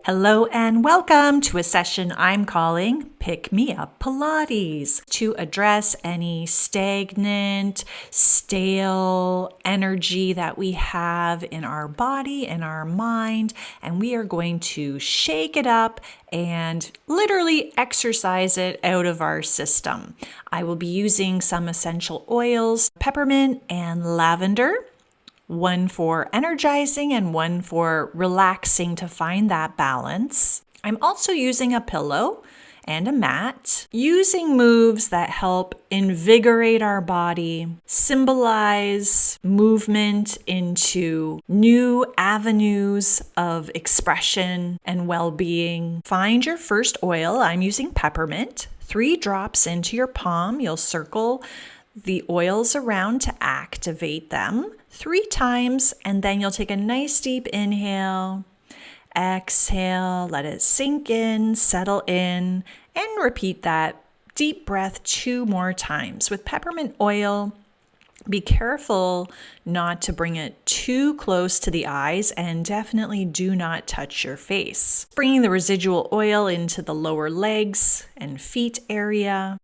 Hello and welcome to a session I'm calling Pick Me Up Pilates to address any stagnant, stale energy that we have in our body and our mind. And we are going to shake it up and literally exercise it out of our system. I will be using some essential oils, peppermint and lavender. One for energizing and one for relaxing to find that balance. I'm also using a pillow and a mat, using moves that help invigorate our body, symbolize movement into new avenues of expression and well-being. Find your first oil. I'm using peppermint. 3 drops into your palm. You'll circle the oils around to activate them 3 times, and then you'll take a nice deep inhale, exhale, let it sink in, settle in, and repeat that deep breath 2 more times. With peppermint oil, be careful not to bring it too close to the eyes, and definitely do not touch your face. Bringing the residual oil into the lower legs and feet area.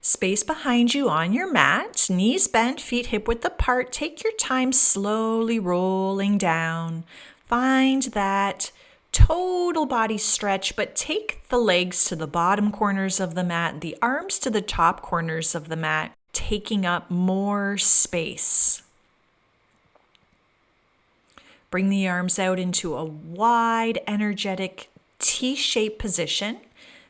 Space behind you on your mat, knees bent, feet hip-width apart. Take your time slowly rolling down. Find that total body stretch, but take the legs to the bottom corners of the mat, the arms to the top corners of the mat, taking up more space. Bring the arms out into a wide, energetic T-shaped position.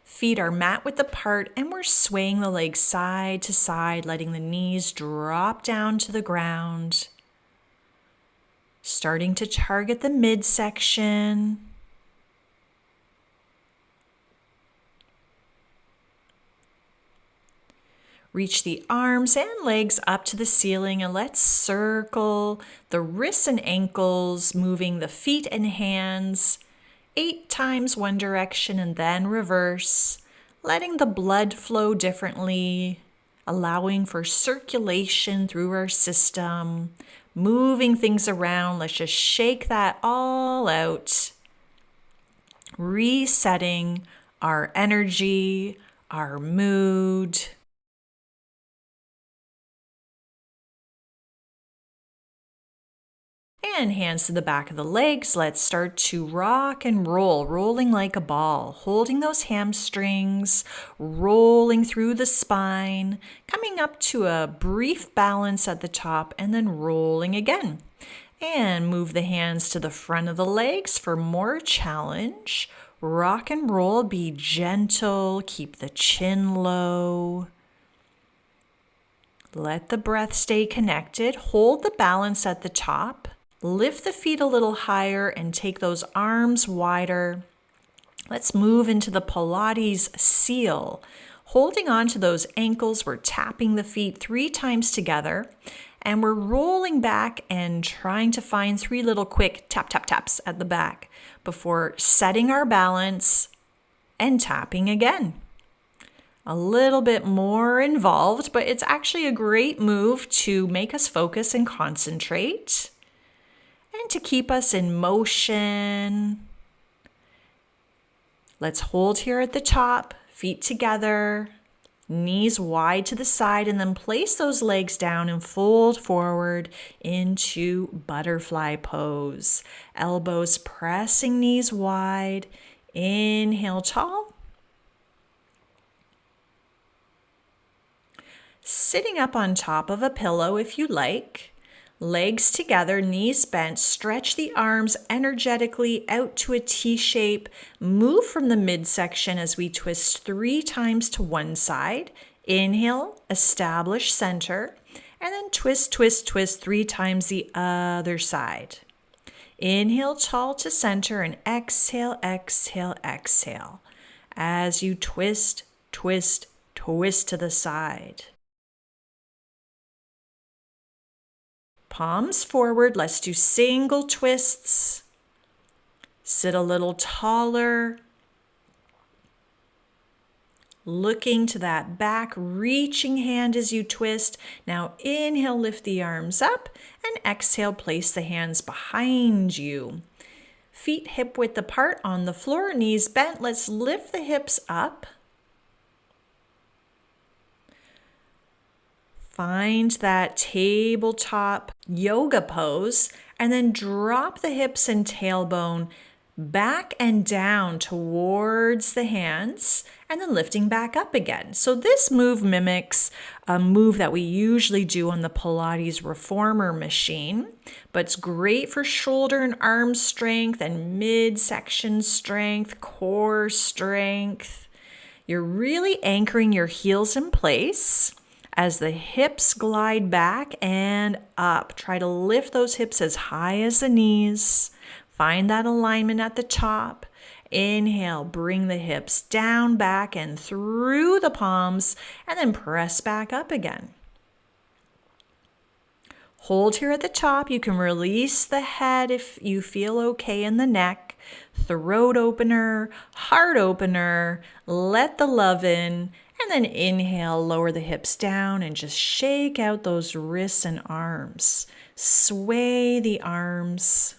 Feet are mat-width apart, and we're swaying the legs side to side, letting the knees drop down to the ground. Starting to target the midsection. Reach the arms and legs up to the ceiling, and let's circle the wrists and ankles, moving the feet and hands 8 times one direction and then reverse, letting the blood flow differently, allowing for circulation through our system, moving things around. Let's just shake that all out, resetting our energy, our mood. And hands to the back of the legs. Let's start to rock and roll, rolling like a ball, holding those hamstrings, rolling through the spine, coming up to a brief balance at the top, and then rolling again. And move the hands to the front of the legs for more challenge. Rock and roll, be gentle, keep the chin low. Let the breath stay connected. Hold the balance at the top. Lift the feet a little higher and take those arms wider. Let's move into the Pilates seal. Holding on to those ankles, we're tapping the feet 3 times together, and we're rolling back and trying to find 3 little quick tap, tap, taps at the back before setting our balance and tapping again. A little bit more involved, but it's actually a great move to make us focus and concentrate, and to keep us in motion. Let's hold here at the top, feet together, knees wide to the side, and then place those legs down and fold forward into butterfly pose. Elbows pressing, knees wide. Inhale tall. Sitting up on top of a pillow if you like. Legs together, knees bent, stretch the arms energetically out to a T shape. Move from the midsection as we twist 3 times to one side. Inhale, establish center, and then twist, twist, twist 3 times the other side. Inhale, tall to center, and exhale, exhale, exhale. As you twist, twist, twist to the side. Palms forward, let's do single twists. Sit a little taller. Looking to that back, reaching hand as you twist. Now inhale, lift the arms up, and exhale, place the hands behind you. Feet hip width apart on the floor, knees bent. Let's lift the hips up. Find that tabletop yoga pose and then drop the hips and tailbone back and down towards the hands and then lifting back up again. So this move mimics a move that we usually do on the Pilates reformer machine, but it's great for shoulder and arm strength and midsection strength, core strength. You're really anchoring your heels in place as the hips glide back and up. Try to lift those hips as high as the knees. Find that alignment at the top. Inhale, bring the hips down, back, and through the palms, and then press back up again. Hold here at the top. You can release the head if you feel okay in the neck. Throat opener, heart opener, let the love in, and then inhale, lower the hips down and just shake out those wrists and arms. Sway the arms.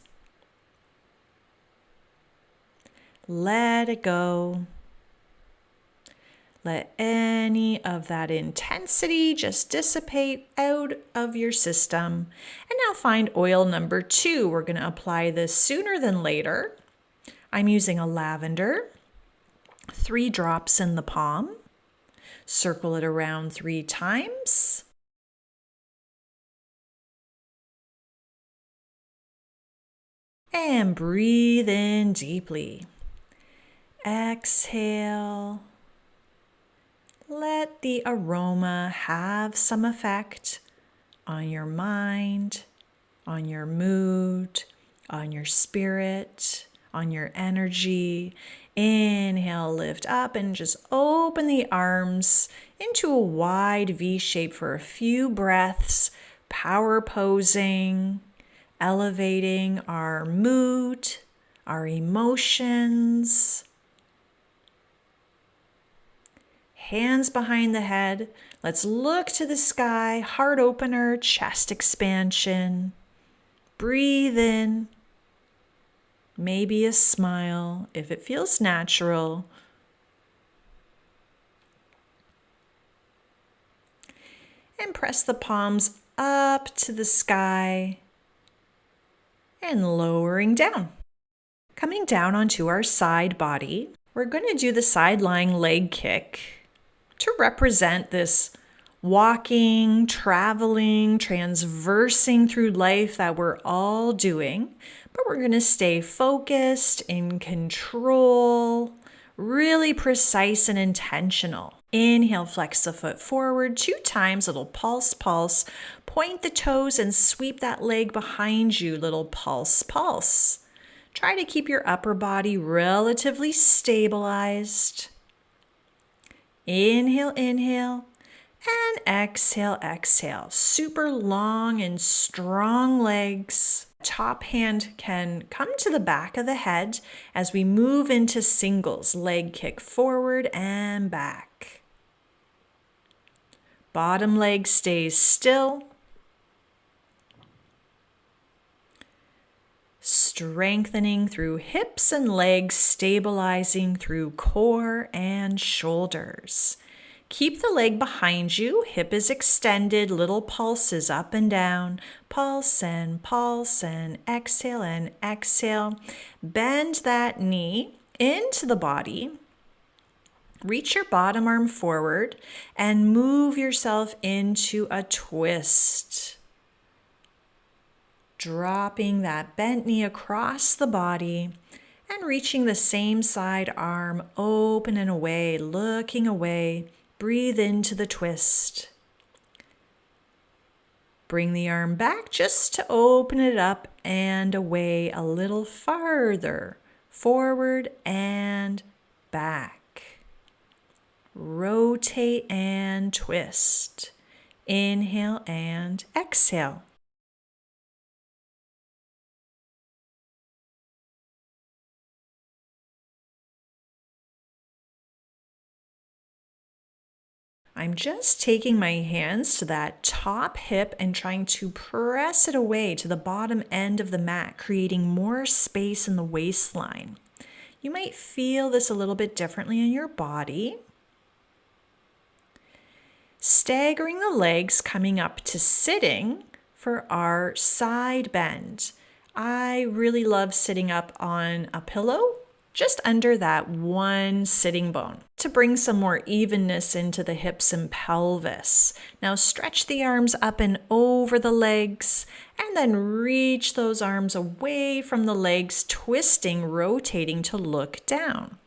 Let it go. Let any of that intensity just dissipate out of your system. And now find oil number 2. We're going to apply this sooner than later. I'm using a lavender, 3 drops in the palm. Circle it around 3 times. And breathe in deeply. Exhale. Let the aroma have some effect on your mind, on your mood, on your spirit, on your energy. Inhale, lift up and just open the arms into a wide V shape for a few breaths, power posing, elevating our mood, our emotions. Hands behind the head. Let's look to the sky, heart opener, chest expansion. Breathe in. Maybe a smile if it feels natural. And press the palms up to the sky and lowering down. Coming down onto our side body, we're going to do the side lying leg kick to represent this walking, traveling, transversing through life that we're all doing. But we're going to stay focused, in control, really precise and intentional. Inhale, flex the foot forward 2 times, little pulse, pulse. Point the toes and sweep that leg behind you, little pulse, pulse. Try to keep your upper body relatively stabilized. Inhale, inhale, and exhale, exhale. Super long and strong legs. Top hand can come to the back of the head as we move into singles. Leg kick forward and back. Bottom leg stays still. Strengthening through hips and legs, stabilizing through core and shoulders. Keep the leg behind you, hip is extended, little pulses up and down, pulse and exhale and exhale. Bend that knee into the body. Reach your bottom arm forward and move yourself into a twist. Dropping that bent knee across the body and reaching the same side arm open and away, looking away. Breathe into the twist. Bring the arm back just to open it up and away a little farther. Forward and back. Rotate and twist. Inhale and exhale. I'm just taking my hands to that top hip and trying to press it away to the bottom end of the mat, creating more space in the waistline. You might feel this a little bit differently in your body. Staggering the legs, coming up to sitting for our side bend. I really love sitting up on a pillow just under that one sitting bone to bring some more evenness into the hips and pelvis. Now stretch the arms up and over the legs and then reach those arms away from the legs, twisting, rotating to look down.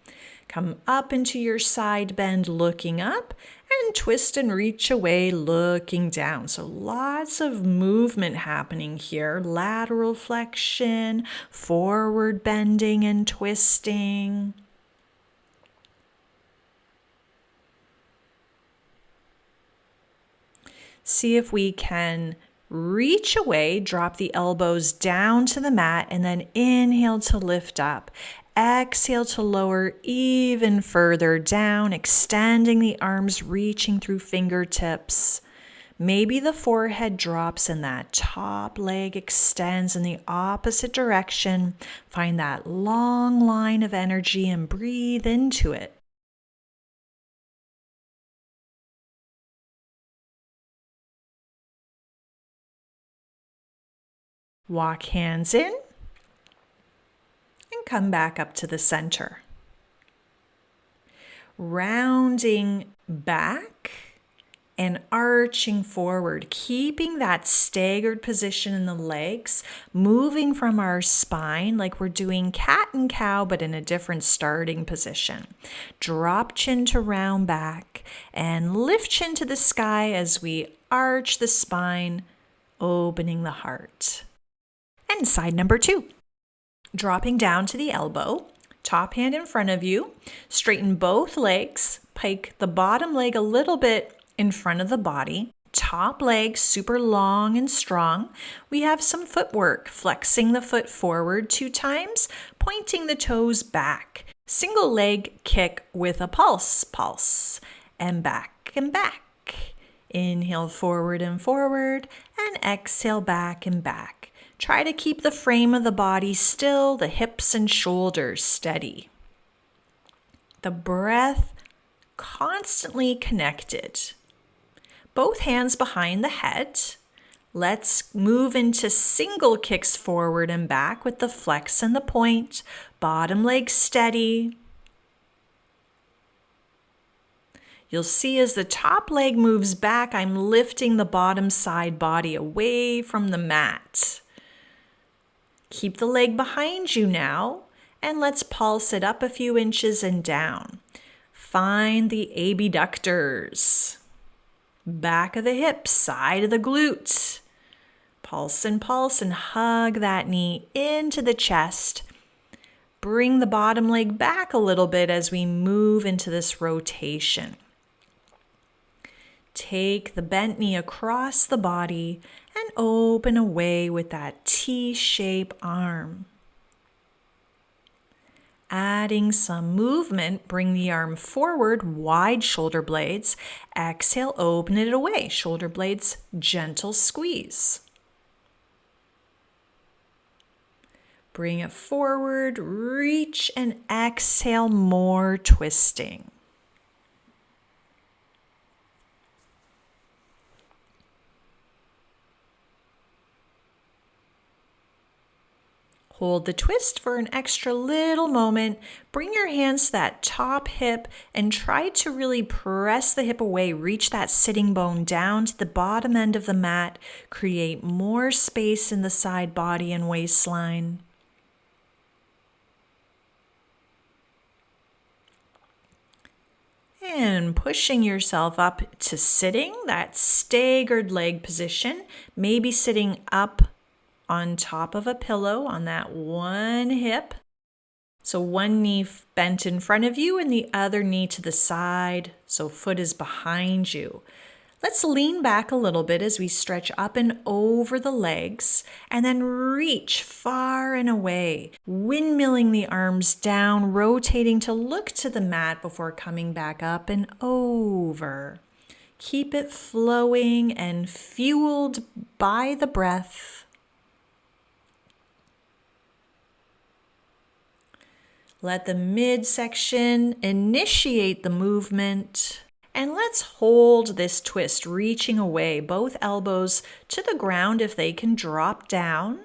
Come up into your side bend, looking up, and twist and reach away, looking down. So lots of movement happening here. Lateral flexion, forward bending and twisting. See if we can reach away, drop the elbows down to the mat, and then inhale to lift up. Exhale to lower even further down, extending the arms, reaching through fingertips. Maybe the forehead drops and that top leg extends in the opposite direction. Find that long line of energy and breathe into it. Walk hands in and come back up to the center. Rounding back and arching forward, keeping that staggered position in the legs, moving from our spine like we're doing cat and cow, but in a different starting position. Drop chin to round back and lift chin to the sky as we arch the spine, opening the heart. And side number 2. Dropping down to the elbow, top hand in front of you, straighten both legs, pike the bottom leg a little bit in front of the body, top leg super long and strong. We have some footwork, flexing the foot forward 2 times, pointing the toes back. Single leg kick with a pulse, and back and back. Inhale forward, and exhale back and back. Try to keep the frame of the body still, the hips and shoulders steady. The breath constantly connected. Both hands behind the head. Let's move into single kicks forward and back with the flex and the point. Bottom leg steady. You'll see as the top leg moves back, I'm lifting the bottom side body away from the mat. Keep the leg behind you now, and let's pulse it up a few inches and down. Find the abductors. Back of the hips, side of the glutes. Pulse and hug that knee into the chest. Bring the bottom leg back a little bit as we move into this rotation. Take the bent knee across the body and open away with that T-shape arm. Adding some movement, bring the arm forward, wide shoulder blades. Exhale, open it away. Shoulder blades, gentle squeeze. Bring it forward, reach, and exhale, more twisting. Hold the twist for an extra little moment. Bring your hands to that top hip and try to really press the hip away. Reach that sitting bone down to the bottom end of the mat. Create more space in the side body and waistline. And pushing yourself up to sitting, that staggered leg position. Maybe sitting up on top of a pillow on that one hip. So one knee bent in front of you and the other knee to the side. So foot is behind you. Let's lean back a little bit as we stretch up and over the legs and then reach far and away, windmilling the arms down, rotating to look to the mat before coming back up and over. Keep it flowing and fueled by the breath. Let the midsection initiate the movement. And let's hold this twist, reaching away, both elbows to the ground if they can drop down.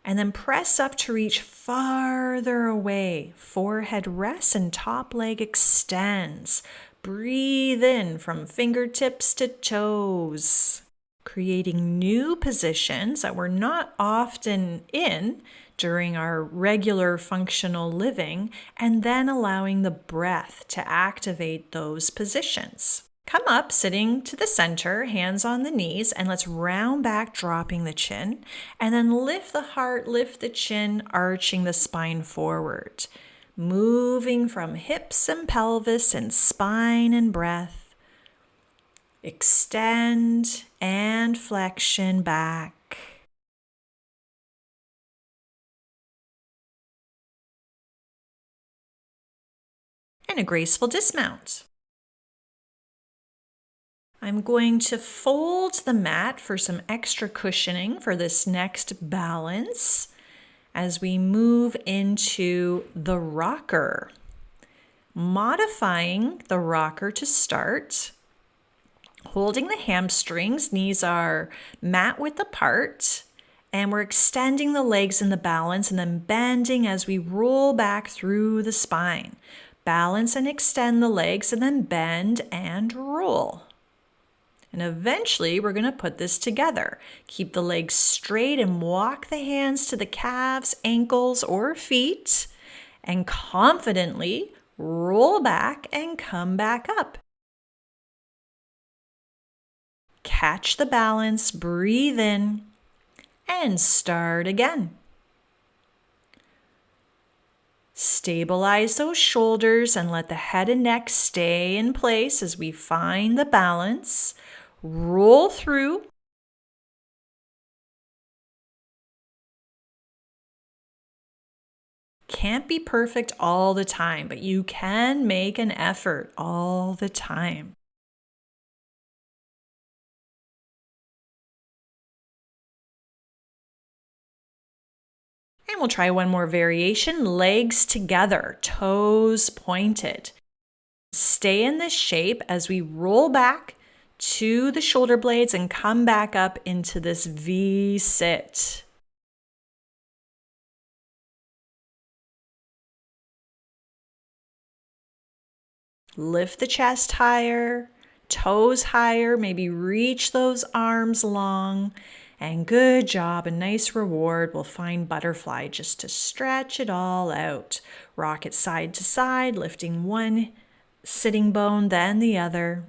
And then press up to reach farther away. Forehead rests and top leg extends. Breathe in from fingertips to toes, creating new positions that we're not often in during our regular functional living, and then allowing the breath to activate those positions. Come up, sitting to the center, hands on the knees, and let's round back, dropping the chin, and then lift the heart, lift the chin, arching the spine forward. Moving from hips and pelvis and spine and breath. Extend and flexion back. And a graceful dismount. I'm going to fold the mat for some extra cushioning for this next balance as we move into the rocker. Modifying the rocker to start. Holding the hamstrings, knees are mat width apart, and we're extending the legs in the balance and then bending as we roll back through the spine. Balance and extend the legs and then bend and roll. And eventually we're going to put this together. Keep the legs straight and walk the hands to the calves, ankles, or feet, and confidently roll back and come back up. Catch the balance, breathe in, and start again. Stabilize those shoulders and let the head and neck stay in place as we find the balance. Roll through. Can't be perfect all the time, but you can make an effort all the time. And we'll try one more variation. Legs together, toes pointed. Stay in this shape as we roll back to the shoulder blades and come back up into this V sit. Lift the chest higher, toes higher, maybe reach those arms long. And good job, a nice reward. We'll find butterfly just to stretch it all out. Rock it side to side, lifting one sitting bone, then the other.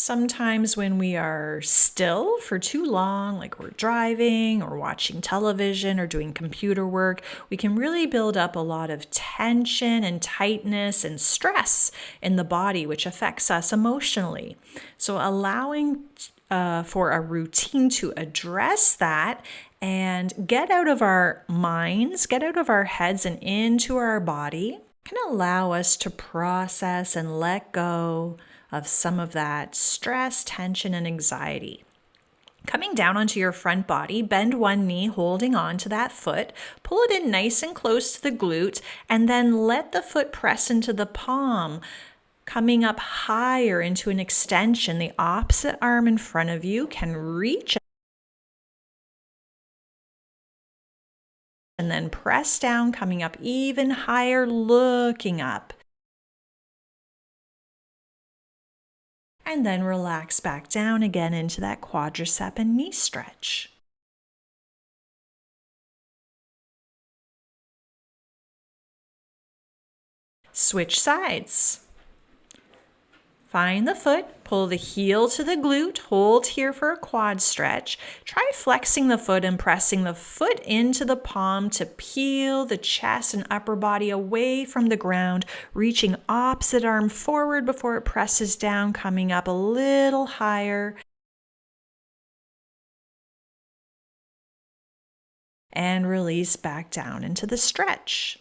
Sometimes when we are still for too long, like we're driving or watching television or doing computer work, we can really build up a lot of tension and tightness and stress in the body, which affects us emotionally. So allowing for a routine to address that and get out of our minds, get out of our heads and into our body can allow us to process and let go of some of that stress, tension, and anxiety. Coming down onto your front body, bend one knee, holding on to that foot, pull it in nice and close to the glute, and then let the foot press into the palm, coming up higher into an extension. The opposite arm in front of you can reach and then press down, coming up even higher, looking up. And then relax back down again into that quadricep and knee stretch. Switch sides. Find the foot, pull the heel to the glute, hold here for a quad stretch. Try flexing the foot and pressing the foot into the palm to peel the chest and upper body away from the ground, reaching opposite arm forward before it presses down, coming up a little higher. And release back down into the stretch.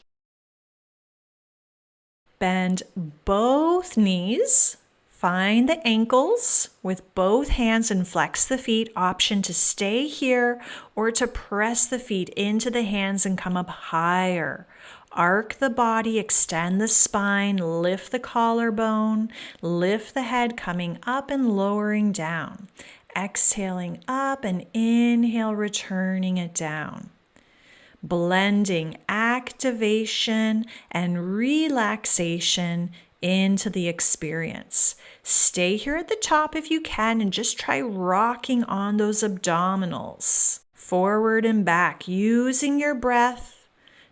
Bend both knees. Find the ankles with both hands and flex the feet. Option to stay here or to press the feet into the hands and come up higher. Arc the body, extend the spine, lift the collarbone, lift the head, coming up and lowering down. Exhaling up and inhale, returning it down. Blending activation and relaxation into the experience. Stay here at the top if you can and just try rocking on those abdominals. Forward and back, using your breath.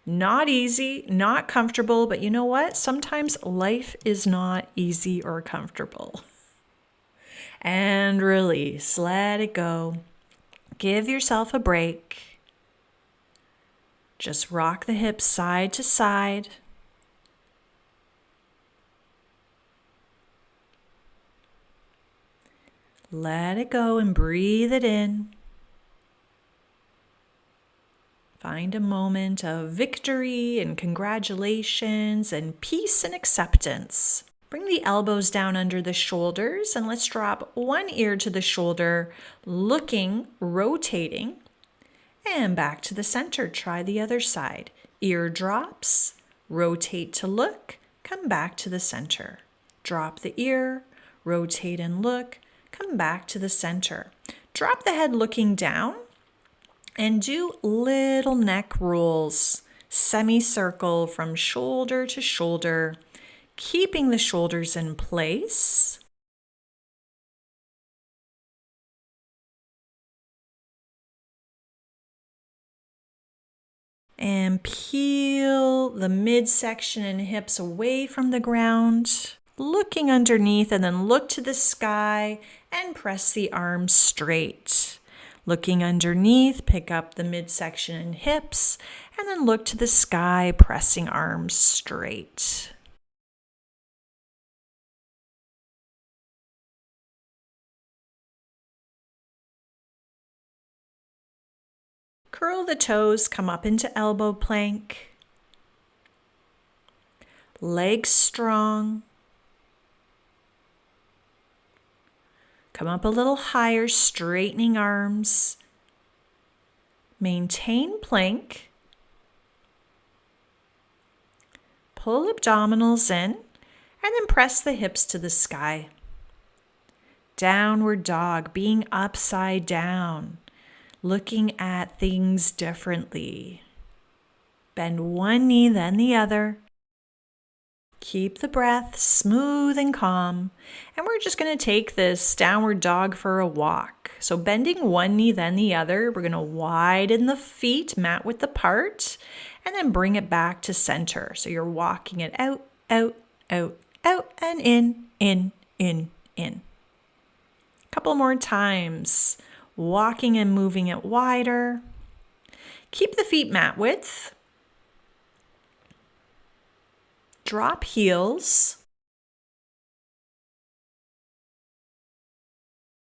Not easy, not comfortable, but you know what? Sometimes life is not easy or comfortable. And release, let it go. Give yourself a break. Just rock the hips side to side. Let it go and breathe it in. Find a moment of victory and congratulations and peace and acceptance. Bring the elbows down under the shoulders and let's drop one ear to the shoulder, looking, rotating, and back to the center. Try the other side. Ear drops, rotate to look, come back to the center. Drop the ear, rotate and look, come back to the center. Drop the head looking down. And do little neck rolls, semicircle from shoulder to shoulder, keeping the shoulders in place. And peel the midsection and hips away from the ground, looking underneath, and then look to the sky and press the arms straight. Looking underneath, pick up the midsection and hips, and then look to the sky, pressing arms straight. Curl the toes, come up into elbow plank. Legs strong. Come up a little higher, straightening arms. Maintain plank. Pull abdominals in, and then press the hips to the sky. Downward dog, being upside down, looking at things differently. Bend one knee, then the other. Keep the breath smooth and calm. And we're just going to take this downward dog for a walk. So bending one knee, then the other. We're going to widen the feet, mat width apart, and then bring it back to center. So you're walking it out, out, out, out, and in, in, in, in. A couple more times. Walking and moving it wider. Keep the feet mat width. Drop heels.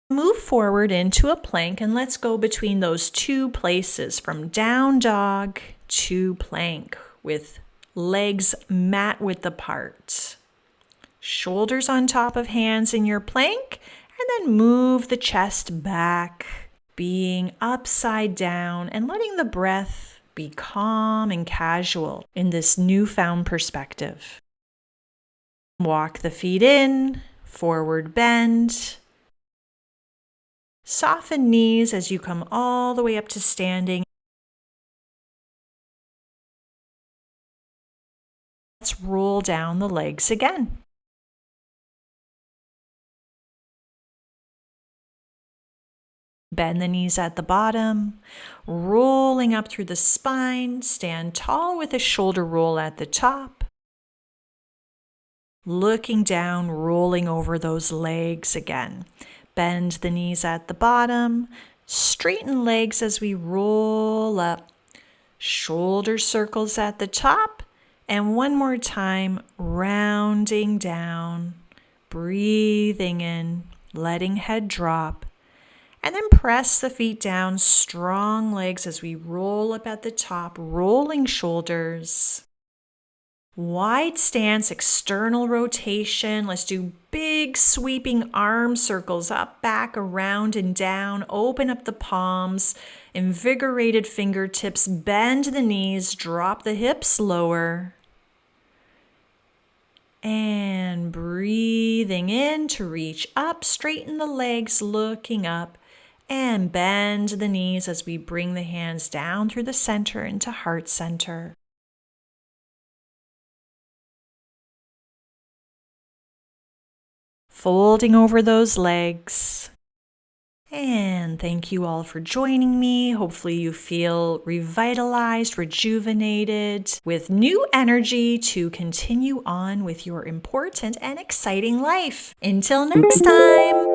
Move forward into a plank and let's go between those two places from down dog to plank with legs mat width apart. Shoulders on top of hands in your plank and then move the chest back, being upside down and letting the breath be calm and casual in this newfound perspective. Walk the feet in, forward bend. Soften knees as you come all the way up to standing. Let's roll down the legs again. Bend the knees at the bottom, rolling up through the spine. Stand tall with a shoulder roll at the top. Looking down, rolling over those legs again. Bend the knees at the bottom. Straighten legs as we roll up. Shoulder circles at the top. And one more time, rounding down. Breathing in, letting head drop. And then press the feet down, strong legs as we roll up at the top, rolling shoulders. Wide stance, external rotation. Let's do big sweeping arm circles up, back, around, and down. Open up the palms, invigorated fingertips, bend the knees, drop the hips lower. And breathing in to reach up, straighten the legs, looking up, and bend the knees as we bring the hands down through the center into heart center. Folding over those legs. And thank you all for joining me. Hopefully you feel revitalized, rejuvenated, with new energy to continue on with your important and exciting life. Until next time.